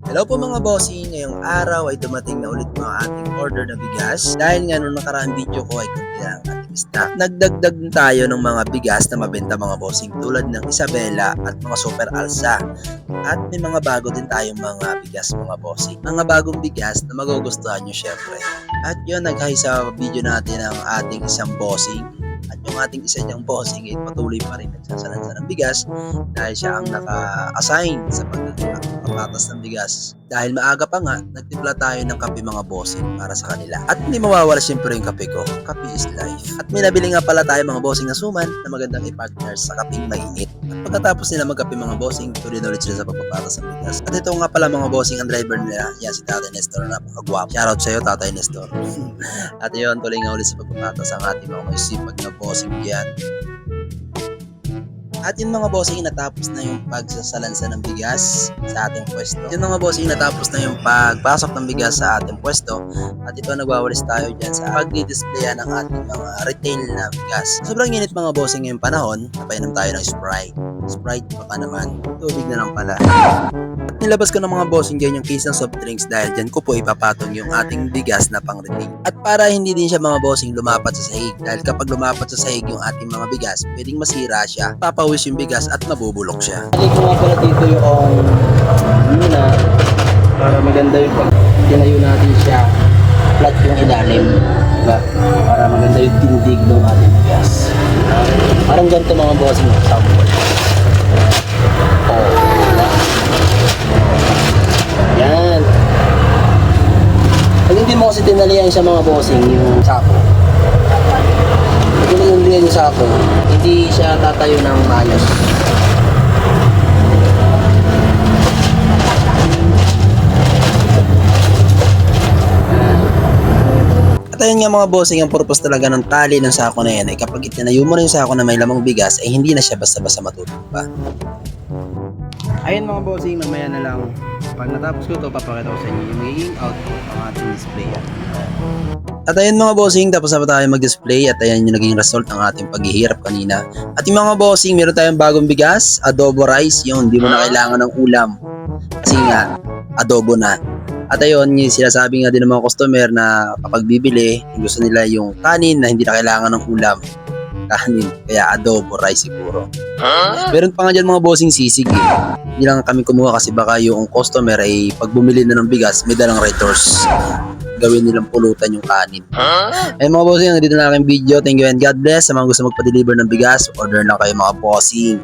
Hello po mga bossing, ngayong araw ay dumating na ulit mga ating order na bigas. Dahil nga nung nakaraang video ko ay kunti lang ang ating stock. Nagdagdag tayo ng mga bigas na mabenta mga bossing tulad ng Isabela at mga Super Alsa. At may mga bago din tayong mga bigas mga bossing. Mga bagong bigas na magugustuhan nyo syempre. At yun, nag-hi sa video natin ang ating isang bossing. At yung ating isa niyang bossing ay patuloy pa rin nagsasalansa ng bigas dahil siya ang naka-assign sa pagpapatas ng bigas. Dahil maaga pa nga, nagtimpla tayo ng kape mga bossing para sa kanila. At hindi mawawala siyempre yung kape ko. Kape is life. At may nabili nga pala tayo mga bossing na suman na magandang i-partner sa kapeng mainit. At pagkatapos nila magkape mga bossing, tuloy na ulit sila sa pagpapatas ng bigas. At ito nga pala mga bossing ang driver nila. Yan si Tatay Nestor na napakagwapo. Shoutout sa'yo Tatay Nestor. At yun, tuloy nga ulit sa pagpapatas ang ating mga sipag na bossing yan. At yung mga bossing, natapos na yung pagsasalansa ng bigas sa ating pwesto. Yung mga bossing, natapos na yung pagpasok ng bigas sa ating pwesto. At ito, nagwawalis tayo dyan sa pag-displayan ng ating mga retail na bigas. Sobrang init mga bossing ngayong panahon, napainom tayo ng Sprite. Sprite pa naman, tubig na lang pala. At nilabas ko ng mga bossing dyan yung case ng soft drinks dahil dyan ko po ipapatong yung ating bigas na pang retail. At para hindi din siya mga bossing lumapat sa sahig dahil kapag lumapat sa sahig yung ating mga bigas, pwedeng masira siya, papawis yung bigas at mabubulok siya. Hindi ko nga pala dito yung muna para maganda yung pag tinayo natin siya, flat yung ilalim, diba? Para maganda yung tindig ng ating bigas. Parang ganito mga bossing sample. Yan. Pag hindi mo kasi tinalian siya mga bossing yung sako, pag tinalian yung sako, hindi siya tatayo ng maayos. At ayun nga mga bossing, ang purpose talaga ng tali ng sako na yan ay kapag itinayo mo na yung sako na may lamang bigas ay hindi na siya basta-basta matutumba. Ayun mga bossing, mamaya na lang. Pag natapos ko ito, papakita ko sa inyo yung magiging output ng ating display. At ayun mga bossing, tapos na pa tayo mag-display at ayan yung naging result ng ating paghihirap kanina. At yung mga bossing, meron tayong bagong bigas, adobo rice, yun, hindi mo na kailangan ng ulam. Kasi nga, adobo na. At ayun, yung sinasabi nga din ng mga customer na kapag bibili, gusto nila yung kanin na hindi na kailangan ng ulam. Kanin, kaya adobo rice siguro. Meron pa nga dyan mga bossing sisig eh. Hindi lang kami kumuha kasi baka yung customer ay pag bumili na ng bigas, may dalang writers. Gawin nilang pulutan yung kanin. Ay mga bossing, dito na aking video. Thank you and God bless. Sa mga gusto magpa-deliver ng bigas, order na kayo mga bossing.